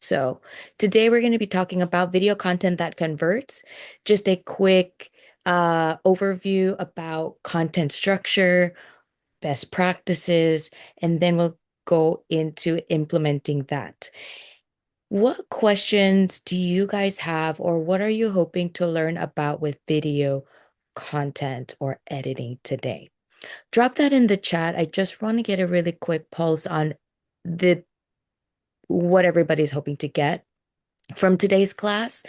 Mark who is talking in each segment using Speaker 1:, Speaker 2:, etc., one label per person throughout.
Speaker 1: So today we're going to be talking about video content that converts. Just a quick overview about content structure, best practices, and then we'll go into implementing that. What questions do you guys have, or what are you hoping to learn about with video content or editing today? Drop that in the chat. I just want to get a really quick pulse on the what everybody's hoping to get from today's class,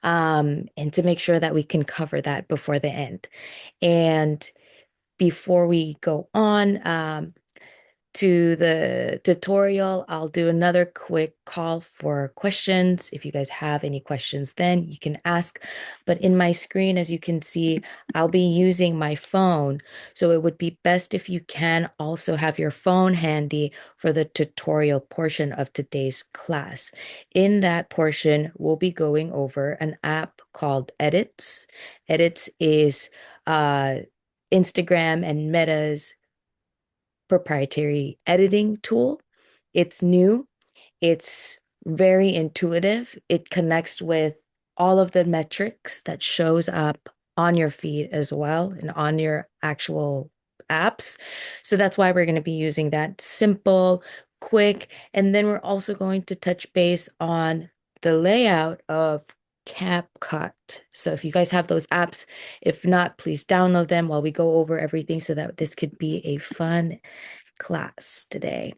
Speaker 1: and to make sure that we can cover that before the end. And before we go on, to the tutorial, I'll do another quick call for questions. If you guys have any questions, then you can ask. But in my screen, as you can see, I'll be using my phone. So it would be best if you can also have your phone handy for the tutorial portion of today's class. In that portion, we'll be going over an app called Edits. Edits is Instagram and Meta's proprietary editing tool. It's new, it's very intuitive. It connects with all of the metrics that shows up on your feed as well and on your actual apps. So that's why we're going to be using that simple, quick, and then we're also going to touch base on the layout of CapCut. So if you guys have those apps, if not, please download them while we go over everything so that this could be a fun class today.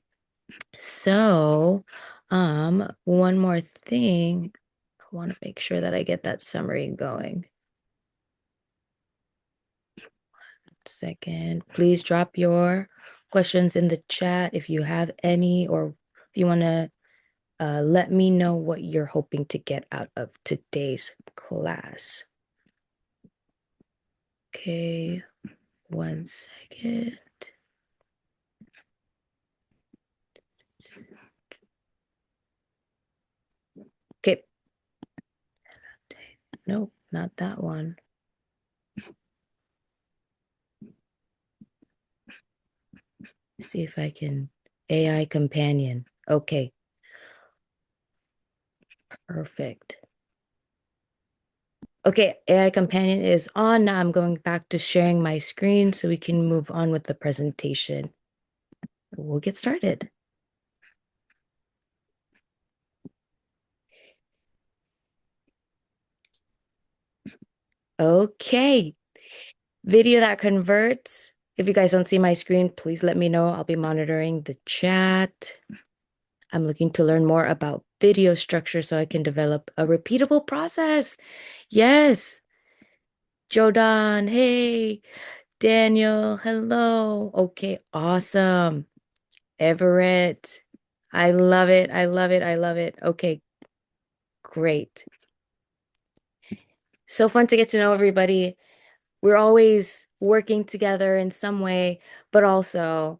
Speaker 1: So, one more thing. I want to make sure that I get that summary going. Second, please drop your questions in the chat if you have any, or if you want to let me know what you're hoping to get out of today's class. Okay, 1 second. Okay. Nope, not that one. See if I can AI companion. Okay, perfect. Okay, AI companion is on. Now I'm going back to sharing my screen so we can move on with the presentation. We'll get started. Okay, video that converts. If you guys don't see my screen, please let me know. I'll be monitoring the chat. I'm looking to learn more about video structure so I can develop a repeatable process. Yes. Jodan, hey. Daniel, hello. Okay, awesome. Everett, I love it. I love it. I love it. Okay, great. So fun to get to know everybody. We're always working together in some way, but also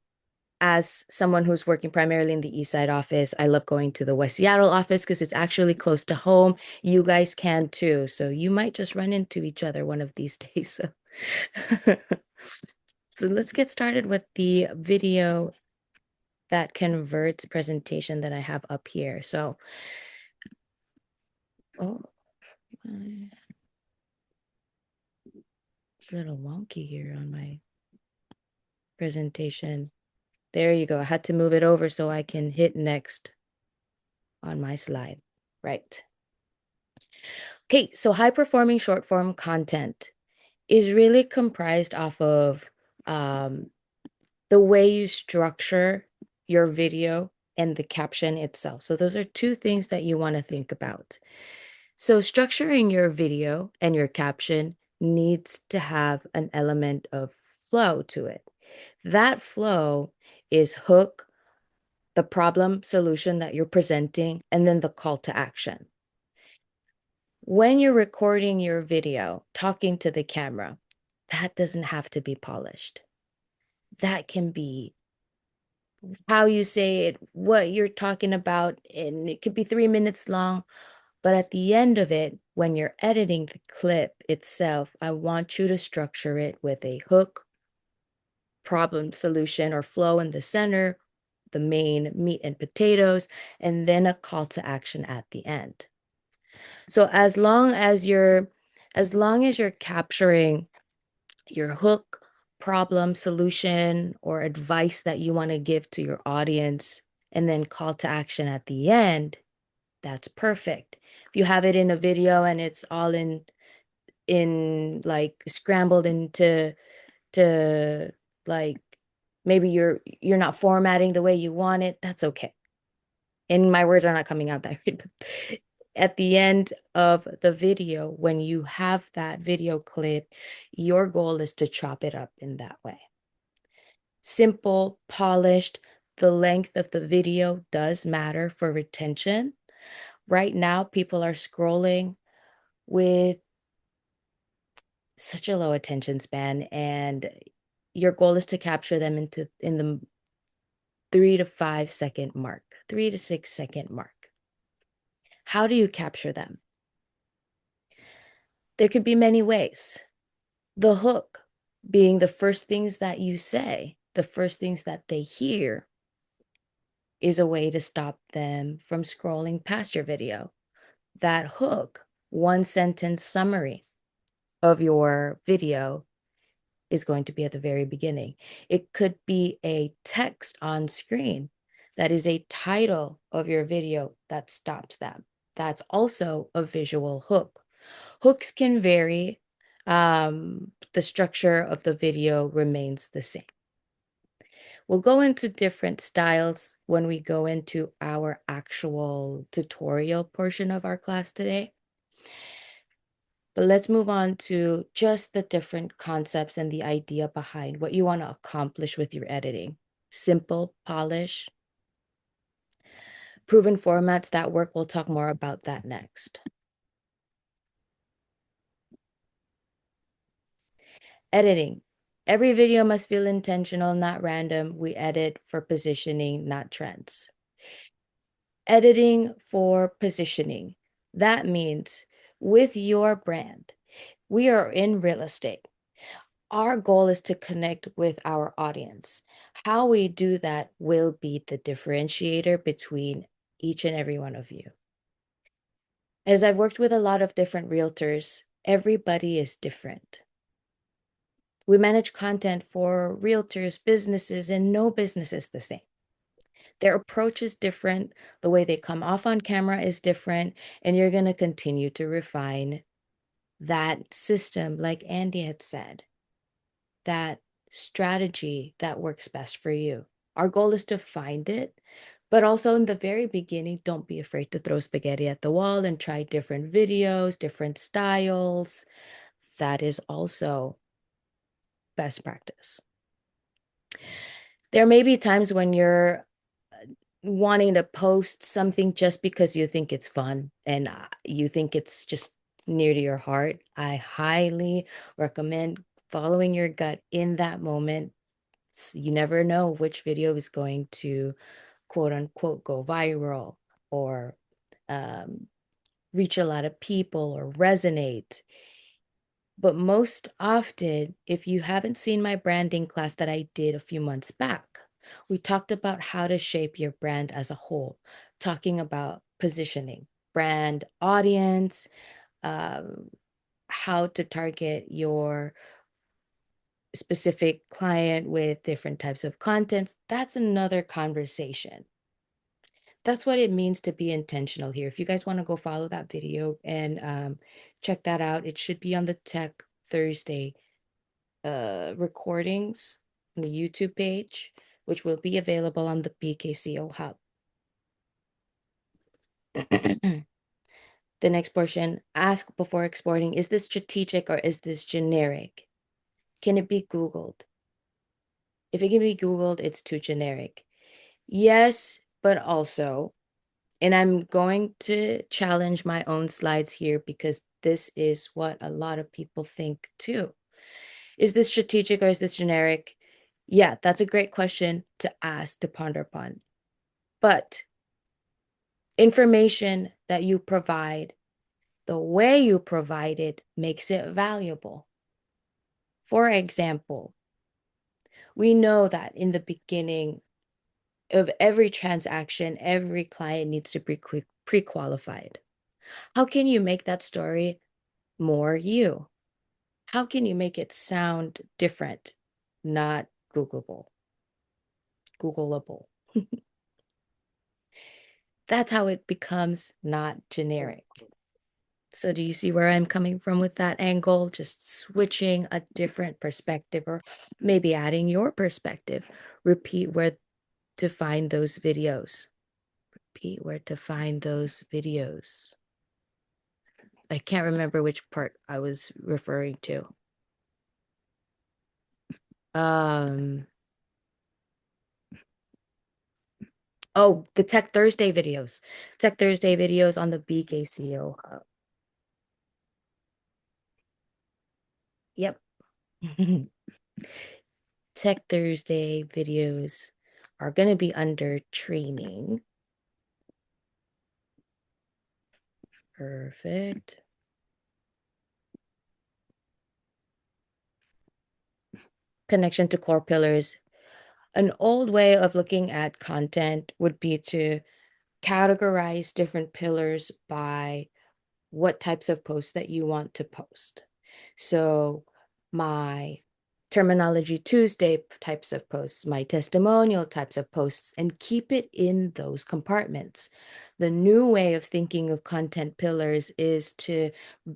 Speaker 1: as someone who's working primarily in the East Side office, I love going to the West Seattle office because it's actually close to home. You guys can too. So you might just run into each other one of these days. So, so let's get started with the video that converts presentation that I have up here. So, oh, it's a little wonky here on my presentation. There you go. I had to move it over so I can hit next on my slide. Right. Okay, so high performing short form content is really comprised off of um, the way you structure your video and the caption itself. So those are two things that you want to think about. So structuring your video and your caption needs to have an element of flow to it. That flow is hook, the problem solution that you're presenting, and then the call to action. When you're recording your video, talking to the camera, that doesn't have to be polished. That can be how you say it, what you're talking about, and it could be 3 minutes long. But at the end of it, when you're editing the clip itself, I want you to structure it with a hook, problem solution, or flow in the center, the main meat and potatoes, and then a call to action at the end. So as long as you're capturing your hook, problem, solution, or advice that you want to give to your audience, and then call to action at the end, that's perfect. If you have it in a video and it's all in like scrambled into to like maybe you're not formatting the way you want it, that's okay. And my words are not coming out that way, but at the end of the video, when you have that video clip, your goal is to chop it up in that way. Simple, polished. The length of the video does matter for retention. Right now, people are scrolling with such a low attention span, and your goal is to capture them in the 3 to 5 second mark, 3 to 6 second mark. How do you capture them? There could be many ways. The hook being the first things that you say, the first things that they hear, is a way to stop them from scrolling past your video. That hook, one sentence summary of your video, is going to be at the very beginning. It could be a text on screen that is a title of your video that stops them. That's also a visual hook. Hooks can vary. The structure of the video remains the same. We'll go into different styles when we go into our actual tutorial portion of our class today. But let's move on to just the different concepts and the idea behind what you want to accomplish with your editing. Simple, polish, proven formats that work. We'll talk more about that next. Editing. Every video must feel intentional, not random. We edit for positioning, not trends. Editing for positioning. That means with your brand, we are in real estate. Our goal is to connect with our audience. How we do that will be the differentiator between each and every one of you. As I've worked with a lot of different realtors, everybody is different. We manage content for realtors, businesses, and no business is the same. Their approach is different. The way they come off on camera is different. And you're going to continue to refine that system, like Andy had said, that strategy that works best for you. Our goal is to find it, but also in the very beginning, don't be afraid to throw spaghetti at the wall and try different videos, different styles. That is also best practice. There may be times when you're wanting to post something just because you think it's fun and you think it's just near to your heart. I highly recommend following your gut in that moment. You never know which video is going to quote unquote go viral or reach a lot of people or resonate. But most often, if you haven't seen my branding class that I did a few months back, we talked about how to shape your brand as a whole, talking about positioning, brand, audience, um, how to target your specific client with different types of contents. That's another conversation. That's what it means to be intentional here. If you guys want to go follow that video and check that out, it should be on the Tech Thursday recordings on the YouTube page, which will be available on the BKCO Hub. The next portion, ask before exporting, is this strategic or is this generic? Can it be Googled? If it can be Googled, it's too generic. Yes, but also, and I'm going to challenge my own slides here because this is what a lot of people think too. Is this strategic or is this generic? Yeah, that's a great question to ask, to ponder upon. But information that you provide, the way you provide it makes it valuable. For example, we know that in the beginning, of every transaction, every client needs to be pre-qualified. How can you make that story more you? How can you make it sound different, not Googleable, Googleable? That's how it becomes not generic. So do you see where I'm coming from with that angle? Just switching a different perspective or maybe adding your perspective. Repeat where to find those videos. Repeat where to find those videos. I can't remember which part I was referring to. Um, oh, the Tech Thursday videos. Tech Thursday videos on the BKCO Hub. Yep. Tech Thursday videos are going to be under training. Perfect. Connection to core pillars. An old way of looking at content would be to categorize different pillars by what types of posts that you want to post. So my terminology Tuesday types of posts, my testimonial types of posts, and keep it in those compartments. The new way of thinking of content pillars is to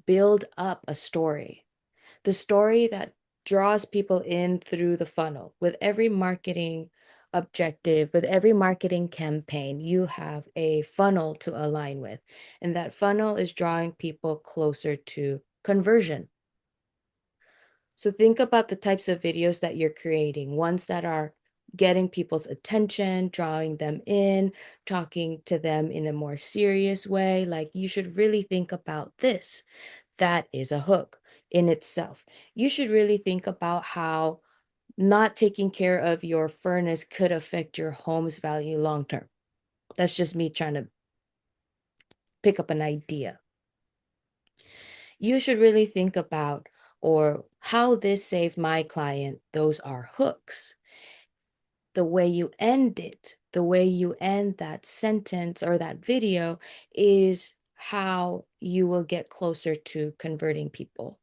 Speaker 1: build up a story, the story that draws people in through the funnel. With every marketing objective, with every marketing campaign, you have a funnel to align with. And that funnel is drawing people closer to conversion. So think about the types of videos that you're creating, ones that are getting people's attention, drawing them in, talking to them in a more serious way. Like you should really think about this. That is a hook in itself. You should really think about how not taking care of your furnace could affect your home's value long term. That's just me trying to pick up an idea. You should really think about or how this saved my client. Those are hooks. The way you end it, the way you end that sentence or that video is how you will get closer to converting people.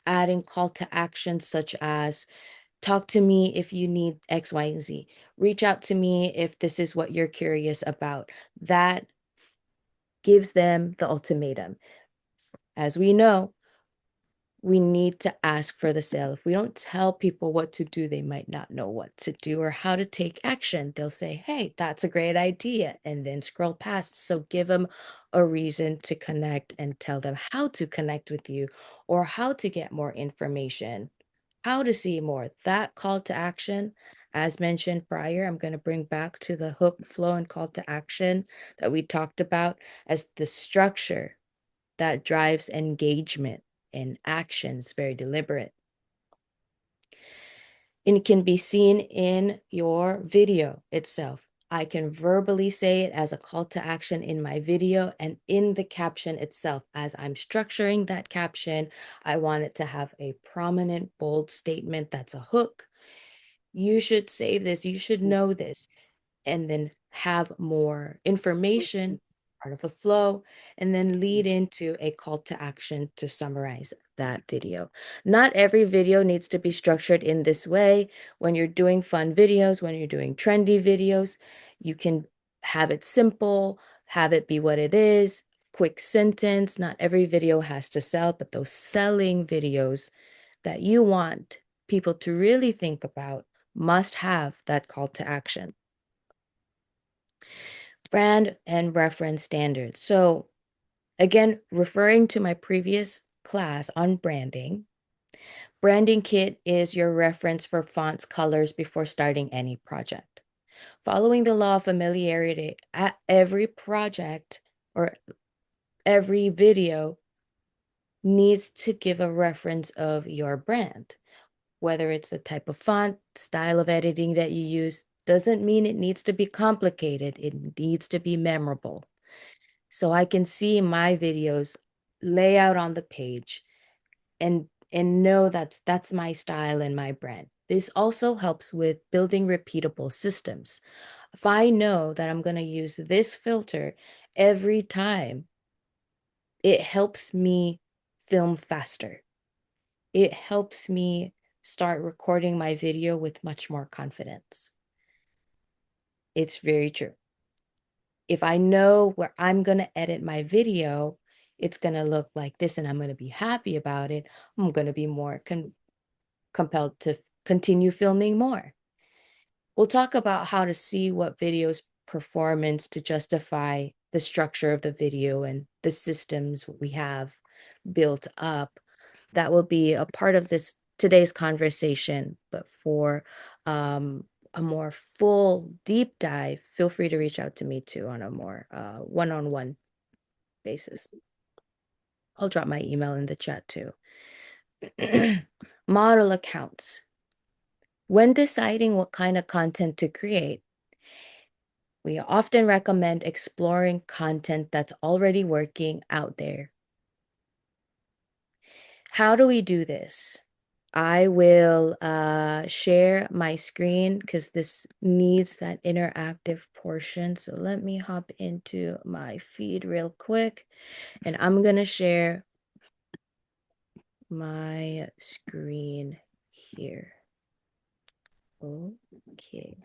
Speaker 1: Adding call to action such as talk to me if you need X, Y, and Z. Reach out to me if this is what you're curious about. That gives them the ultimatum. As we know, we need to ask for the sale. If we don't tell people what to do, they might not know what to do or how to take action. They'll say, hey, that's a great idea, and then scroll past. So give them a reason to connect and tell them how to connect with you or how to get more information, how to see more. That call to action, as mentioned prior, I'm going to bring back to the hook, flow, and call to action that we talked about as the structure that drives engagement and actions very deliberate. And it can be seen in your video itself. I can verbally say it as a call to action in my video and in the caption itself. As I'm structuring that caption, I want it to have a prominent, bold statement that's a hook. You should save this. You should know this, and then have more information, part of the flow, and then lead into a call to action to summarize that video. Not every video needs to be structured in this way. When you're doing fun videos, when you're doing trendy videos, you can have it simple, have it be what it is, quick sentence. Not every video has to sell, but those selling videos that you want people to really think about must have that call to action. Brand and reference standards. So again, referring to my previous class on branding, branding kit is your reference for fonts, colors before starting any project. Following the law of familiarity, at every project or every video needs to give a reference of your brand. Whether it's the type of font, style of editing that you use, doesn't mean it needs to be complicated. It needs to be memorable. So I can see my videos lay out on the page and know that's my style and my brand. This also helps with building repeatable systems. If I know that I'm going to use this filter every time, it helps me film faster. It helps me start recording my video with much more confidence. It's very true. If I know where I'm going to edit my video, it's going to look like this and I'm going to be happy about it. I'm going to be more compelled to continue filming more. We'll talk about how to see what video's performance to justify the structure of the video and the systems we have built up. That will be a part of this today's conversation. But for a more full deep dive, feel free to reach out to me too on a more one-on-one basis. I'll drop my email in the chat too. Model accounts. When deciding what kind of content to create, we often recommend exploring content that's already working out there. How do we do this? I will share my screen because this needs that interactive portion. So let me hop into my feed real quick and I'm going to share my screen here. Okay.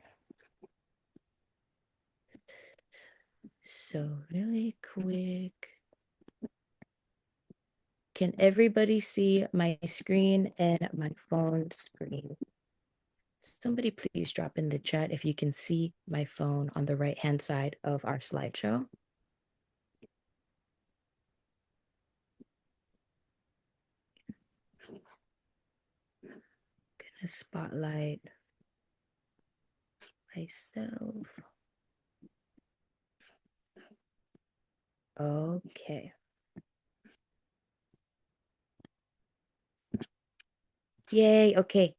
Speaker 1: So really quick. Can everybody see my screen and my phone screen? Somebody please drop in the chat if you can see my phone on the right-hand side of our slideshow. Gonna spotlight myself. Okay. Yay, okay.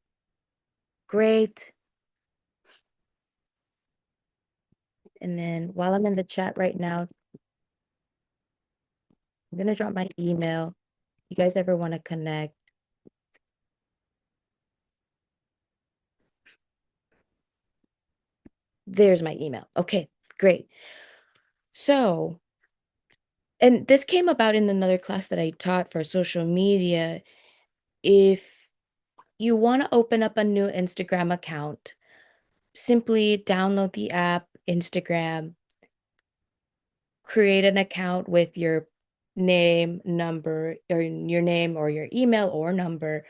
Speaker 1: Great. And then while I'm in the chat right now, I'm gonna drop my email. You guys ever want to connect? There's my email. Okay, great. So, and this came about in another class that I taught for social media. If you want to open up a new Instagram account, simply download the app, Instagram, create an account with your name, number, or your name or your email or number,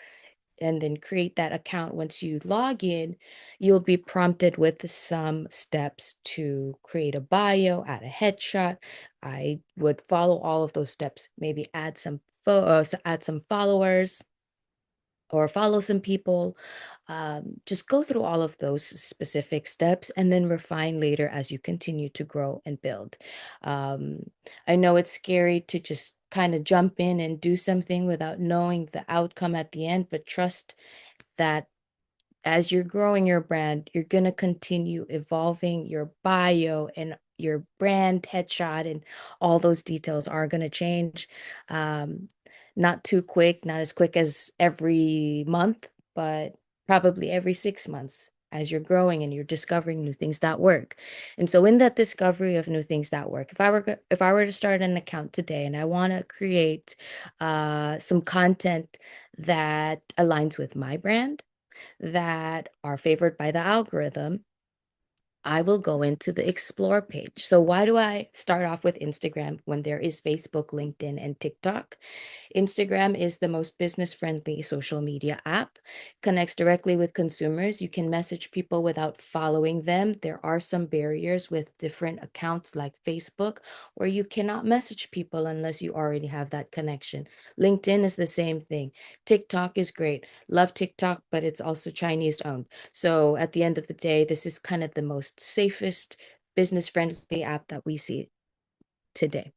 Speaker 1: and then create that account. Once you log in, you'll be prompted with some steps to create a bio, add a headshot. I would follow all of those steps, maybe add some photos, add some followers or follow some people. Just go through all of those specific steps and then refine later as you continue to grow and build. Um, I know it's scary to just kind of jump in and do something without knowing the outcome at the end, but trust that as you're growing your brand, you're going to continue evolving your bio and your brand headshot, and all those details are going to change. Um, Not too quick, not as quick as every month, but probably every 6 months as you're growing and you're discovering new things that work. And so in that discovery of new things that work, if I were to start an account today and I want to create some content that aligns with my brand, that are favored by the algorithm, I will go into the explore page. So why do I start off with Instagram when there is Facebook, LinkedIn, and TikTok? Instagram is the most business-friendly social media app, connects directly with consumers. You can message people without following them. There are some barriers with different accounts like Facebook where you cannot message people unless you already have that connection. LinkedIn is the same thing. TikTok is great. Love TikTok, but it's also Chinese owned. So at the end of the day, this is kind of the most safest business-friendly app that we see today.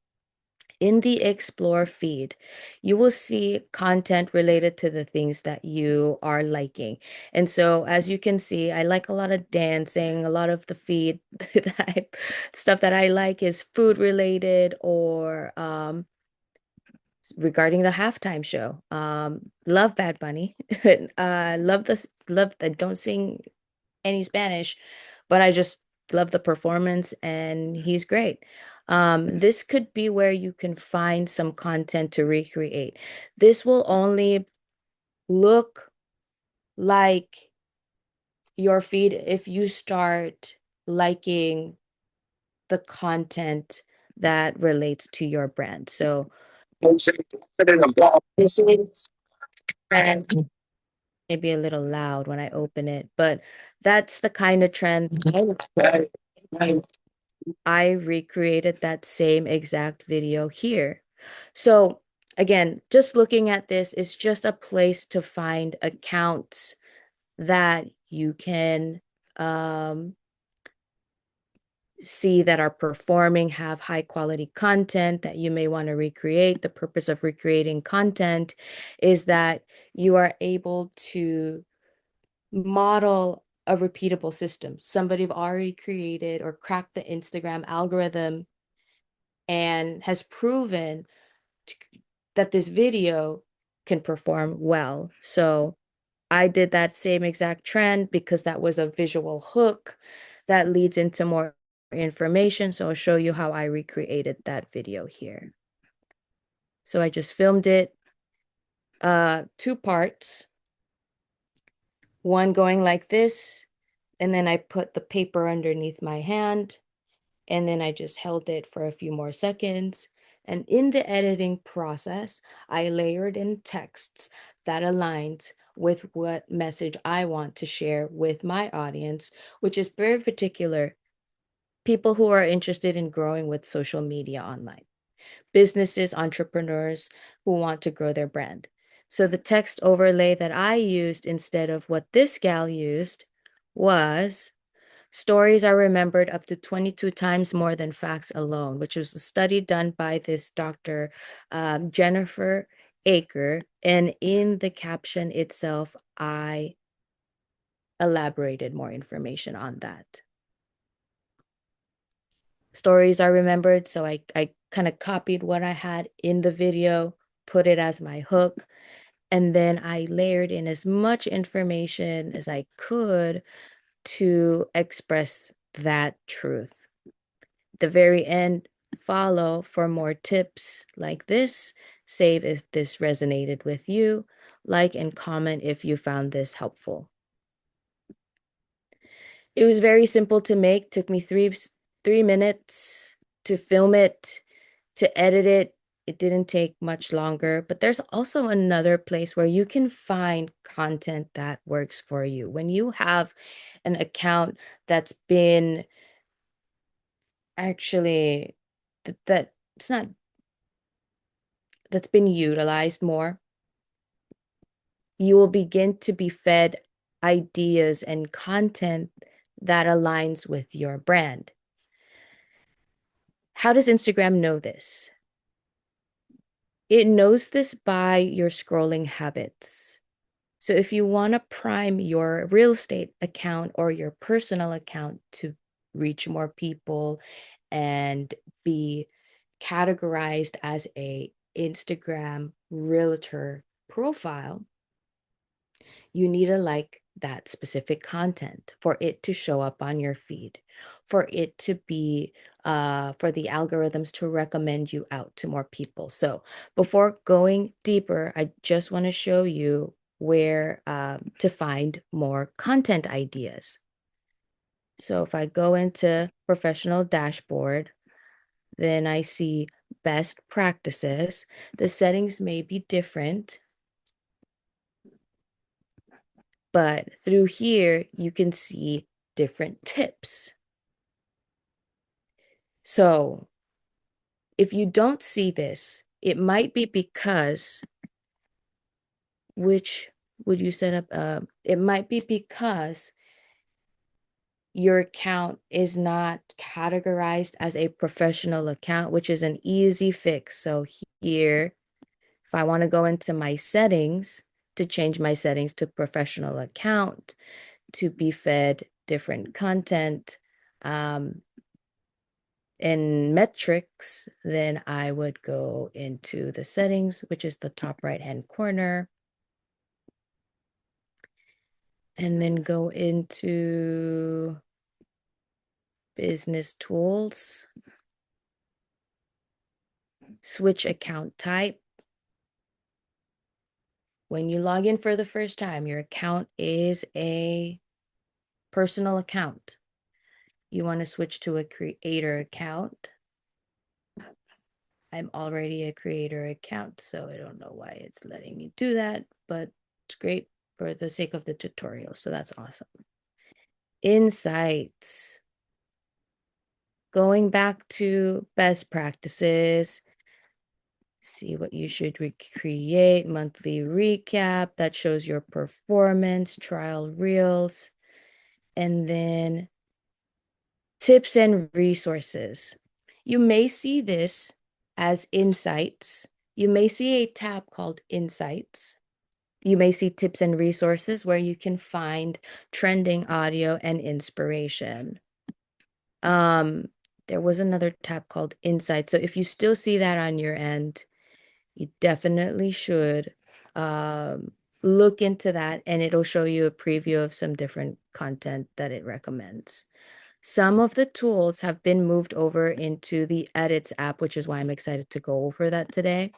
Speaker 1: In the Explore feed, you will see content related to the things that you are liking. And so, as you can see, I like a lot of dancing, a lot of the feed stuff that I like is food related or regarding the halftime show. Love Bad Bunny. Love I don't sing any Spanish, but I just love the performance, and he's great. This could be where you can find some content to recreate. This will only look like your feed if you start liking the content that relates to your brand. So this is maybe a little loud when I open it, but that's the kind of trend. I recreated that same exact video here. So again, just looking at this is just a place to find accounts that you can see that are performing, have high quality content that you may want to recreate. The purpose of recreating content is that you are able to model a repeatable system. Somebody have already created or cracked the Instagram algorithm and has proven to, that this video can perform well. So I did that same exact trend because that was a visual hook that leads into more information. So I'll show you how I recreated that video here. So I just filmed it, two parts, one going like this, and then I put the paper underneath my hand, and then I just held it for a few more seconds. And in the editing process, I layered in texts that aligns with what message I want to share with my audience, which is very particular, people who are interested in growing with social media online, businesses, entrepreneurs who want to grow their brand. So the text overlay that I used instead of what this gal used was: stories are remembered up to 22 times more than facts alone, which was a study done by this Dr. Jennifer Aker. And in the caption itself, I elaborated more information on that. Stories are remembered, so I kind of copied what I had in the video, put it as my hook, and then I layered in as much information as I could to express that truth. The very end, follow for more tips like this. Save if this resonated with you. Like and comment if you found this helpful. It was very simple to make. Took me three minutes to film it, to edit it. It didn't take much longer, but there's also another place where you can find content that works for you. When you have an account that's been actually that it's not that's been utilized more, you will begin to be fed ideas and content that aligns with your brand. How does Instagram know this? It knows this by your scrolling habits. So if you want to prime your real estate account or your personal account to reach more people and be categorized as a Instagram realtor profile, you need to like that specific content for it to show up on your feed, for it to be for the algorithms to recommend you out to more people. So before going deeper, I just want to show you where to find more content ideas. So if I go into professional dashboard, then I see best practices. The settings may be different, but through here, you can see different tips. So if you don't see this, it might be because, which would you set up? It might be because your account is not categorized as a professional account, which is an easy fix. So here, if I want to go into my settings to change my settings to professional account, to be fed different content and metrics, then I would go into the settings, which is the top right hand corner, and then go into business tools, switch account type. When you log in for the first time, your account is a personal account. You want to switch to a creator account. I'm already a creator account, so I don't know why it's letting me do that, but it's great for the sake of the tutorial, so that's awesome. Insights. Going back to best practices, see what you should recreate, monthly recap that shows your performance, trial reels, and then tips and resources. You may see this as insights. You may see a tab called insights. You may see tips and resources where you can find trending audio and inspiration. Um, there was another tab called insights. So if you still see that on your end, you definitely should look into that, and it'll show you a preview of some different content that it recommends. Some of the tools have been moved over into the Edits app, which is why I'm excited to go over that today.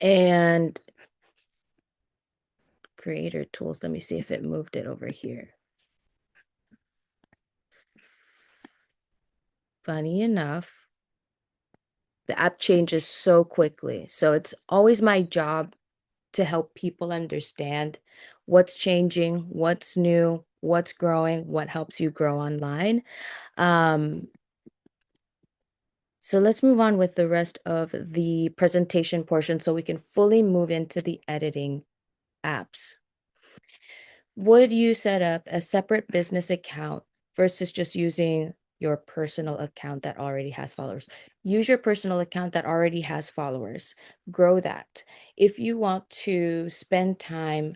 Speaker 1: And creator tools, let me see if it moved it over here. Funny enough, the app changes so quickly. So it's always my job to help people understand what's changing, what's new, what's growing, what helps you grow online. So let's move on with the rest of the presentation portion so we can fully move into the editing apps. Would you set up a separate business account versus just using your personal account that already has followers? Use your personal account that already has followers. Grow that. If you want to spend time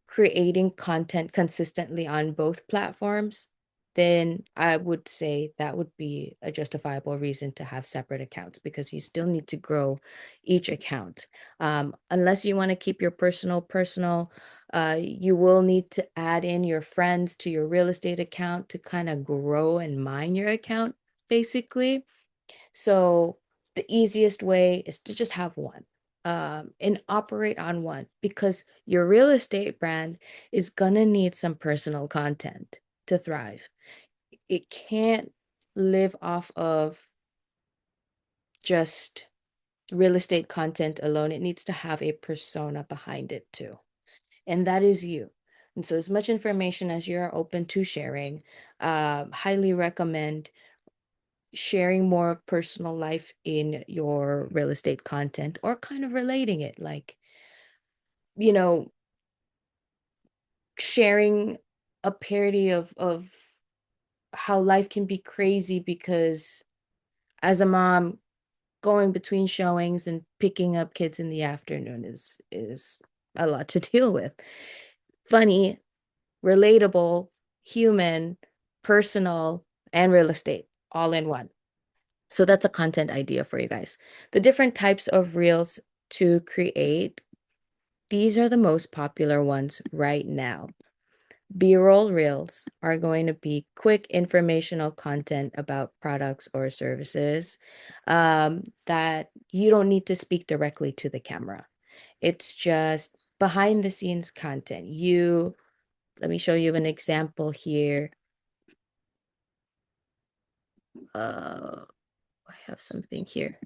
Speaker 1: creating content consistently on both platforms, then I would say that would be a justifiable reason to have separate accounts because you still need to grow each account. Unless you want to keep your personal, you will need to add in your friends to your real estate account to kind of grow and mine your account, basically. So the easiest way is to just have one and operate on one because your real estate brand is going to need some personal content to thrive. It can't live off of just real estate content alone. It needs to have a persona behind it too. And that is you. And so, as much information as you're open to sharing, highly recommend sharing more of personal life in your real estate content or kind of relating it, like, you know, sharing a parody of how life can be crazy because as a mom, going between showings and picking up kids in the afternoon is a lot to deal with. Funny, relatable, human, personal, and real estate all in one. So that's a content idea for you guys. The different types of reels to create, these are the most popular ones right now. B-roll reels are going to be quick informational content about products or services that you don't need to speak directly to the camera. It's just behind the scenes content. Let me show you an example here. I have something here.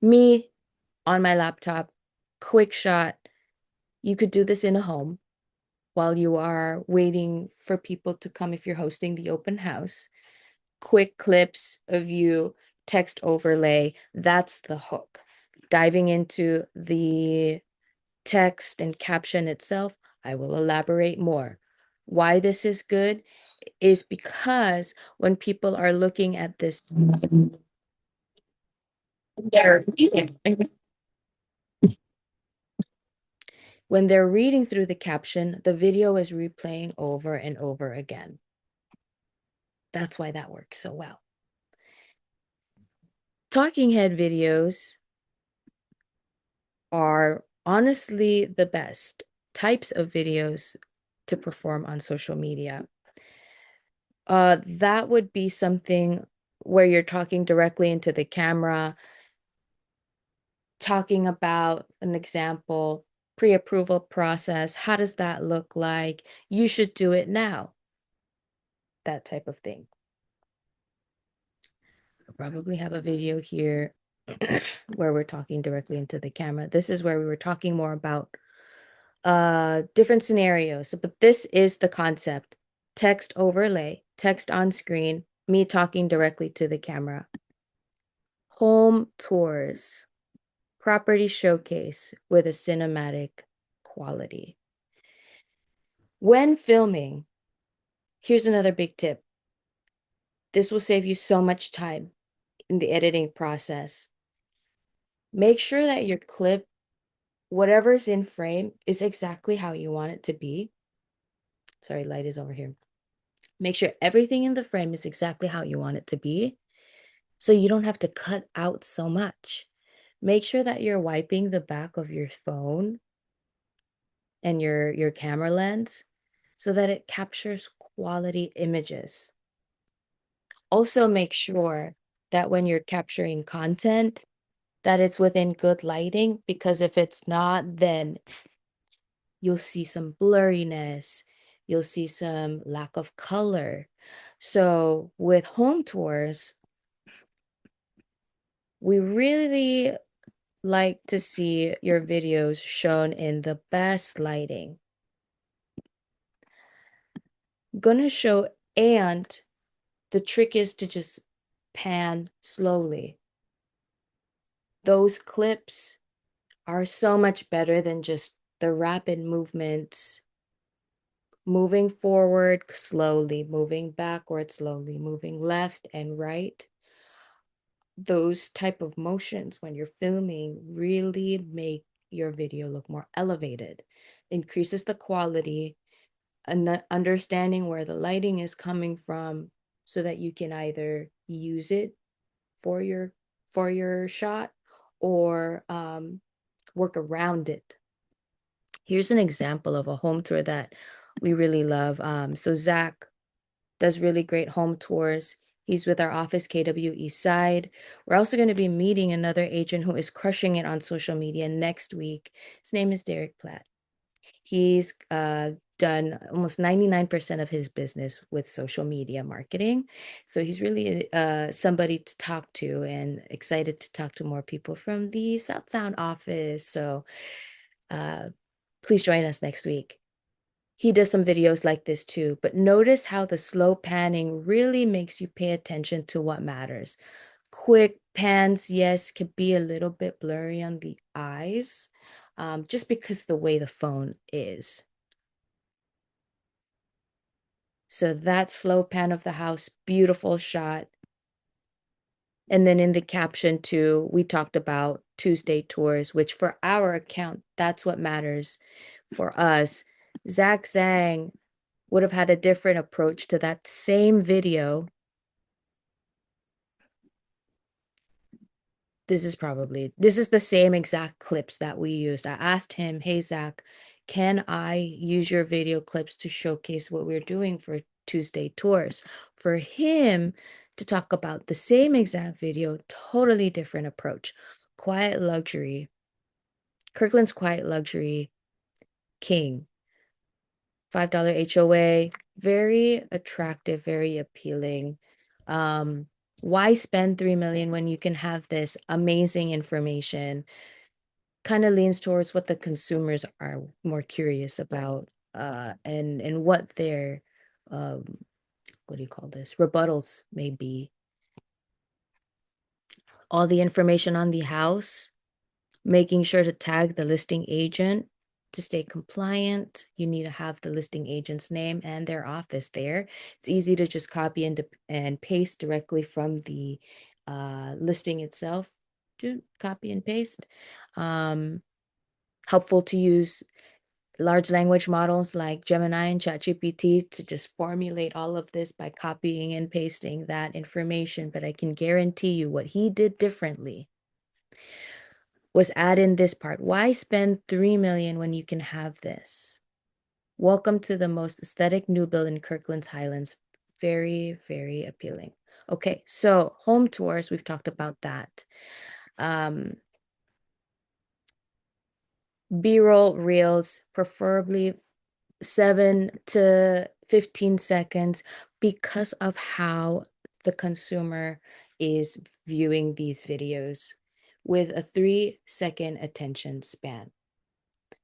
Speaker 1: Me on my laptop, quick shot. You could do this in a home while you are waiting for people to come if you're hosting the open house. Quick clips of you, text overlay. That's the hook. Diving into the text and caption itself, I will elaborate more. Why this is good is because when people are looking at this, when they're reading through the caption, the video is replaying over and over again. That's why that works so well. Talking head videos are honestly the best types of videos to perform on social media. That would be something where you're talking directly into the camera, talking about an example, pre-approval process. How does that look like? You should do it now. That type of thing. I'll probably have a video here where we're talking directly into the camera. This is where we were talking more about different scenarios. So, but this is the concept. Text overlay, text on screen, me talking directly to the camera. Home tours, property showcase with a cinematic quality. When filming, here's another big tip. This will save you so much time in the editing process. Make sure that your clip, whatever's in frame, is exactly how you want it to be. Sorry, light is over here. Make sure everything in the frame is exactly how you want it to be, so you don't have to cut out so much. Make sure that you're wiping the back of your phone and your camera lens so that it captures quality images. Also make sure that when you're capturing content, that it's within good lighting, because if it's not, then you'll see some blurriness, you'll see some lack of color. So with home tours, we really like to see your videos shown in the best lighting. Gonna show, and the trick is to just pan slowly. Those clips are so much better than just the rapid movements, moving forward slowly, moving backward slowly, moving left and right. Those type of motions when you're filming really make your video look more elevated, increases the quality, and understanding where the lighting is coming from so that you can either use it for your shot or work around it. Here's an example of a home tour that we really love. So Zach does really great home tours. He's with our office, KW East Side. We're also going to be meeting another agent who is crushing it on social media next week. His name is Derek Platt. He's done almost 99% of his business with social media marketing. So he's really somebody to talk to, and excited to talk to more people from the South Sound office. So uh, please join us next week. He does some videos like this too, but notice how the slow panning really makes you pay attention to what matters. Quick pans, yes, could be a little bit blurry on the eyes, just because the way the phone is. So that slow pan of the house, beautiful shot. And then in the caption too, we talked about Tuesday tours, which for our account, that's what matters for us. Zach Zhang would have had a different approach to that same video. This is the same exact clips that we used. I asked him, hey, Zach, can I use your video clips to showcase what we're doing for Tuesday tours? For him to talk about the same exact video, totally different approach. Quiet luxury. Kirkland's quiet luxury king. $5 HOA, very attractive, very appealing. Why spend 3 million when you can have this amazing information? Kind of leans towards what the consumers are more curious about, and what their um what do you call this? Rebuttals may be. All the information on the house, making sure to tag the listing agent to stay compliant. You need to have the listing agent's name and their office there. It's easy to just copy and paste directly from the listing itself. Do copy and paste. Helpful to use large language models like Gemini and ChatGPT to just formulate all of this by copying and pasting that information. But I can guarantee you what he did differently was add in this part. Why spend 3 million when you can have this? Welcome to the most aesthetic new build in Kirkland's Highlands. Very, very appealing. Okay, so home tours, we've talked about that. Um, B-roll reels, preferably 7 to 15 seconds because of how the consumer is viewing these videos with a 3-second attention span.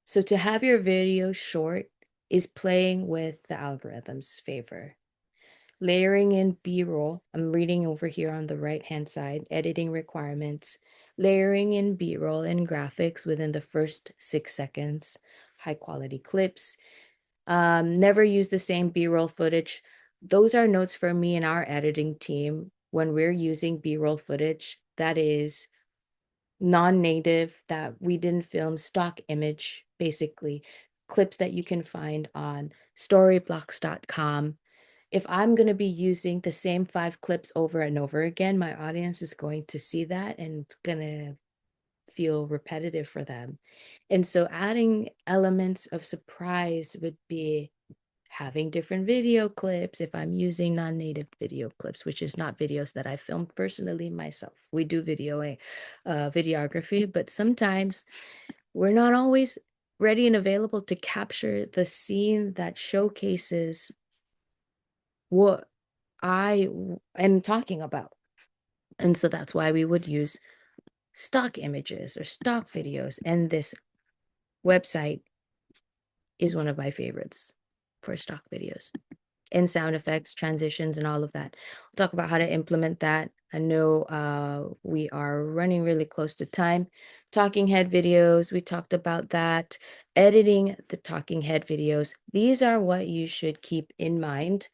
Speaker 1: So to have your video short is playing with the algorithm's favor. Layering in B-roll, I'm reading over here on the right-hand side, editing requirements, layering in B-roll and graphics within the first 6 seconds, high quality clips, never use the same B-roll footage. Those are notes for me and our editing team when we're using B-roll footage that is non-native, that we didn't film, stock image, basically, clips that you can find on storyblocks.com. If I'm going to be using the same 5 clips over and over again, my audience is going to see that and it's going to feel repetitive for them. And so adding elements of surprise would be having different video clips if I'm using non-native video clips, which is not videos that I filmed personally myself. We do videography, but sometimes we're not always ready and available to capture the scene that showcases what I am talking about. And so that's why we would use stock images or stock videos. And this website is one of my favorites for stock videos and sound effects, transitions, and all of that. We'll talk about how to implement that. I know we are running really close to time. Talking head videos, we talked about that. Editing the talking head videos. These are what you should keep in mind.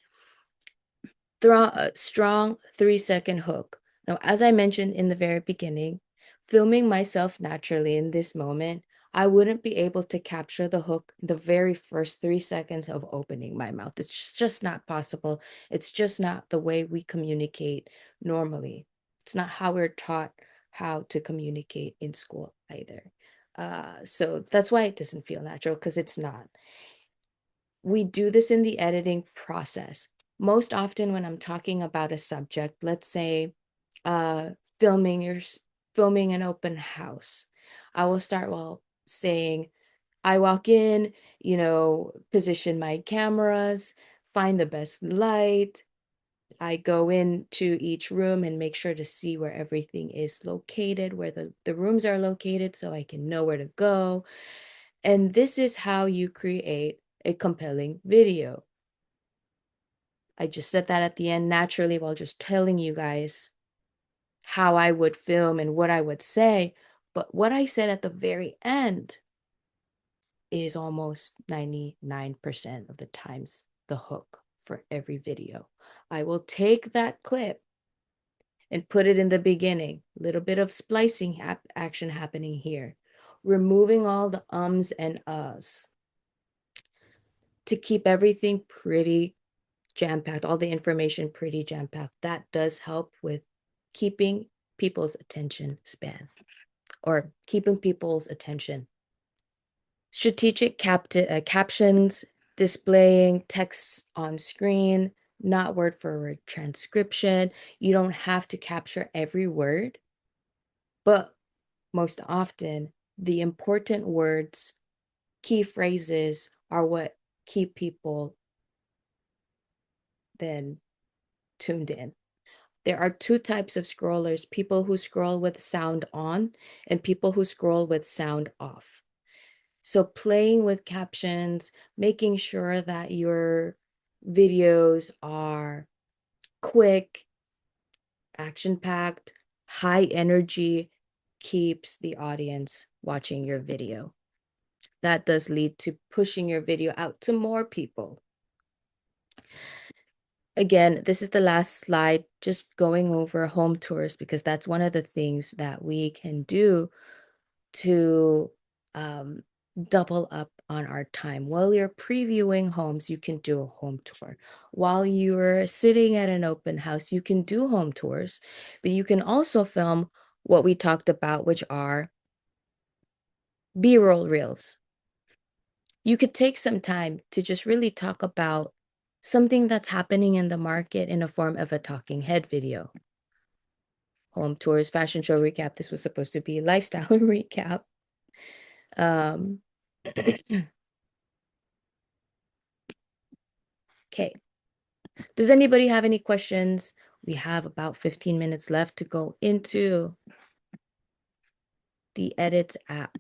Speaker 1: A strong 3-second hook. Now, as I mentioned in the very beginning, filming myself naturally in this moment, I wouldn't be able to capture the hook the very first 3 seconds of opening my mouth. It's just not possible. It's just not the way we communicate normally. It's not how we're taught how to communicate in school either. So that's why it doesn't feel natural, because it's not. We do this in the editing process. Most often when I'm talking about a subject, let's say uh, filming your filming an open house, I will start saying, I walk in, position my cameras, find the best light. I go into each room and make sure to see where everything is located, where the rooms are located, so I can know where to go. And this is how you create a compelling video. I just said that at the end naturally while just telling you guys how I would film and what I would say. But what I said at the very end is almost 99% of the times the hook for every video. I will take that clip and put it in the beginning. A little bit of splicing action happening here. Removing all the ums and uhs to keep everything pretty jam-packed, all the information pretty jam-packed. That does help with keeping people's attention span or keeping people's attention. Strategic captions, displaying text on screen, not word for word transcription. You don't have to capture every word, but most often the important words, key phrases are what keep people then tuned in. There are 2 types of scrollers: people who scroll with sound on and people who scroll with sound off. So playing with captions, making sure that your videos are quick, action-packed, high energy, keeps the audience watching your video. That does lead to pushing your video out to more people. Again, this is the last slide, just going over home tours, because that's one of the things that we can do to um, double up on our time. While you're previewing homes, you can do a home tour. While you're sitting at an open house, you can do home tours, but you can also film what we talked about, which are B-roll reels. You could take some time to just really talk about something that's happening in the market in a form of a talking head video. Home tours, fashion show recap. This was supposed to be lifestyle recap. Um, okay. Does anybody have any questions? We have about 15 minutes left to go into the Edits app.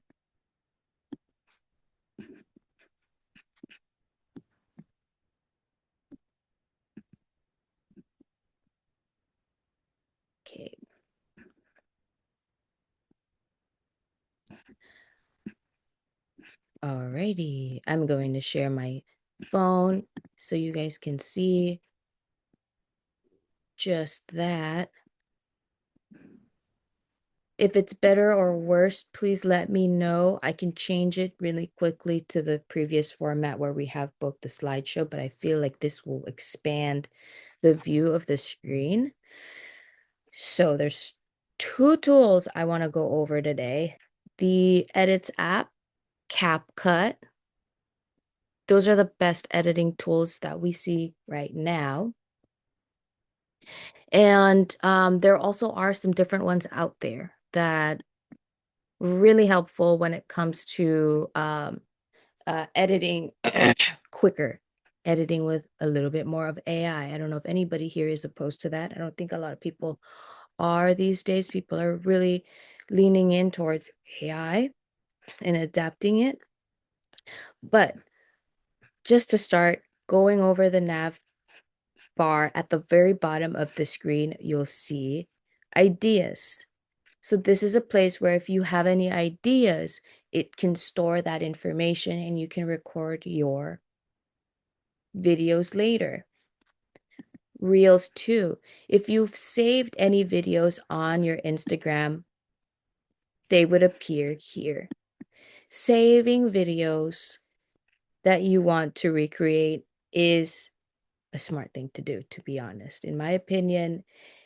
Speaker 1: Okay. Alrighty. I'm going to share my phone so you guys can see just that. If it's better or worse, please let me know. I can change it really quickly to the previous format where we have both the slideshow, but I feel like this will expand the view of the screen. So there's two tools I want to go over today. The Edits app, CapCut. Those are the best editing tools that we see right now. And there also are some different ones out there that really helpful when it comes to editing quicker, editing with a little bit more of AI. I don't know if anybody here is opposed to that. I don't think a lot of people are these days. People are really leaning in towards AI and adapting it. But just to start, going over the nav bar at the very bottom of the screen, you'll see ideas. So this is a place where if you have any ideas, it can store that information and you can record your videos later. Reels too. If you've saved any videos on your Instagram, they would appear here. Saving videos that you want to recreate is a smart thing to do, to be honest. In my opinion,